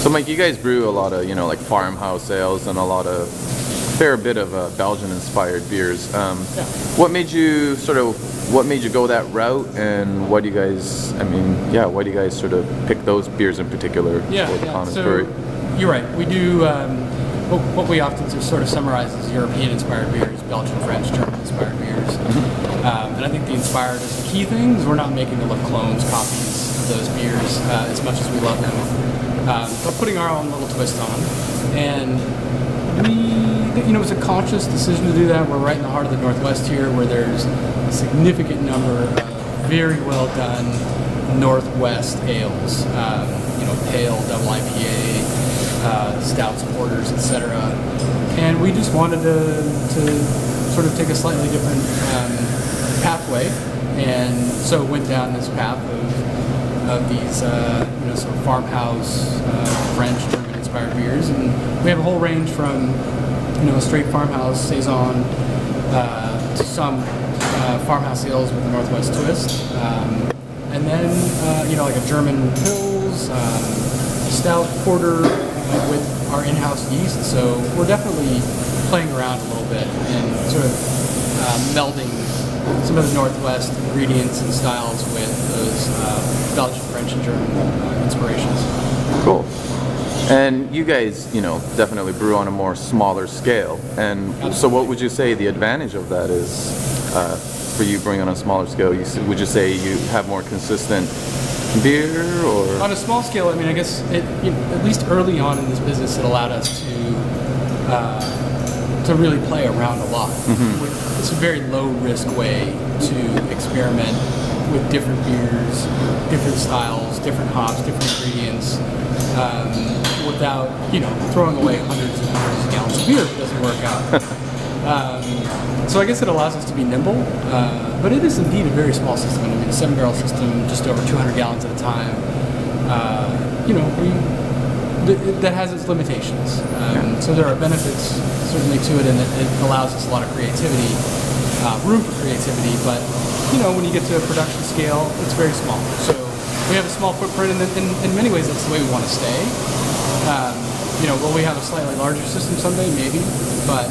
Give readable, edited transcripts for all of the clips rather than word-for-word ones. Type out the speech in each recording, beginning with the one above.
So Mike, you guys brew a lot of, like farmhouse ales and a lot of fair bit of Belgian-inspired beers. What made you go that route, and why do you guys? Why do you guys sort of pick those beers in particular for the Commons Brewery? You're right. We do what we often sort of summarize as European-inspired beers, Belgian, French, German-inspired beers. And I think the inspired is the key thing. Is we're not making to look clones, copies of those beers as much as we love them, but putting our own little twist on them. And it was a conscious decision to do that. We're right in the heart of the Northwest here, where there's a significant number of very well done Northwest ales. Pale, double IPA, stouts, porters, etc. And we just wanted to sort of take a slightly different pathway, and so went down this path of these sort of farmhouse, French, German-inspired beers, and we have a whole range from a straight farmhouse saison to some farmhouse ales with a Northwest twist, and then like a German Pils, stout, porter with our in-house yeast. So we're definitely playing around a little bit and sort of melding some of the Northwest ingredients and styles with those Belgian, French, and German inspirations. Cool. And you guys, definitely brew on a more smaller scale. And Absolutely. So what would you say the advantage of that is for you brewing on a smaller scale? Would you say you have more consistent beer, or? On a small scale, I guess at least early on in this business, it allowed us to really play around a lot. It's a very low-risk way to experiment with different beers, different styles, different hops, different ingredients, without throwing away hundreds and hundreds of gallons of beer if it doesn't work out. So I guess it allows us to be nimble, but it is indeed a very small system. A 7-barrel system, just over 200 gallons at a time. That has its limitations. So there are benefits certainly to it, and it allows us a lot of creativity, room for creativity. But when you get to a production scale, it's very small. So we have a small footprint, and in many ways, that's the way we want to stay. Will we have a slightly larger system someday? Maybe, but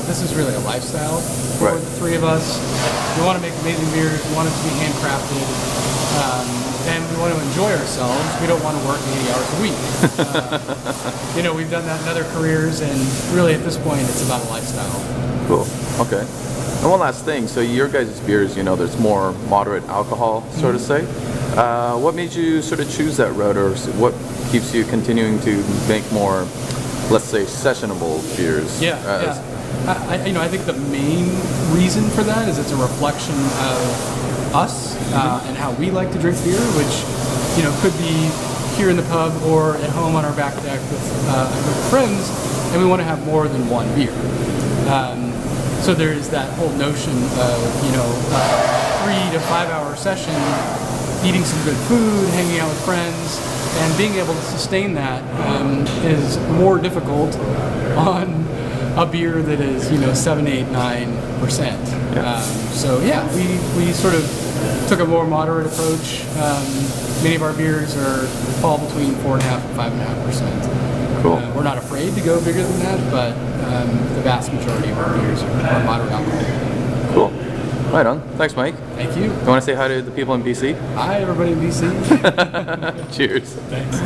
this is really a lifestyle for the three of us. We want to make amazing beers. We want it to be handcrafted, and we want to enjoy ourselves. We don't want to work 80 hours a week. We've done that in other careers, and really at this point, it's about a lifestyle. Cool. Okay. And one last thing. So your guys' beers, there's more moderate alcohol, so to say. What made you sort of choose that route, or what keeps you continuing to make more, let's say, sessionable beers? I think the main reason for that is it's a reflection of us and how we like to drink beer, which could be here in the pub or at home on our back deck with a group of friends, and we want to have more than one beer. So there's that whole notion of 3 to 5 hour session, eating some good food, hanging out with friends, and being able to sustain that is more difficult on a beer that is 7, 8, 9%. We sort of took a more moderate approach. Many of our beers fall between 4.5% and 5.5%. Cool. We're not afraid to go bigger than that, but the vast majority of our beers are moderate alcohol. Cool. Right on. Thanks, Mike. Thank you. You want to say hi to the people in BC? Hi, everybody in BC. Cheers. Thanks.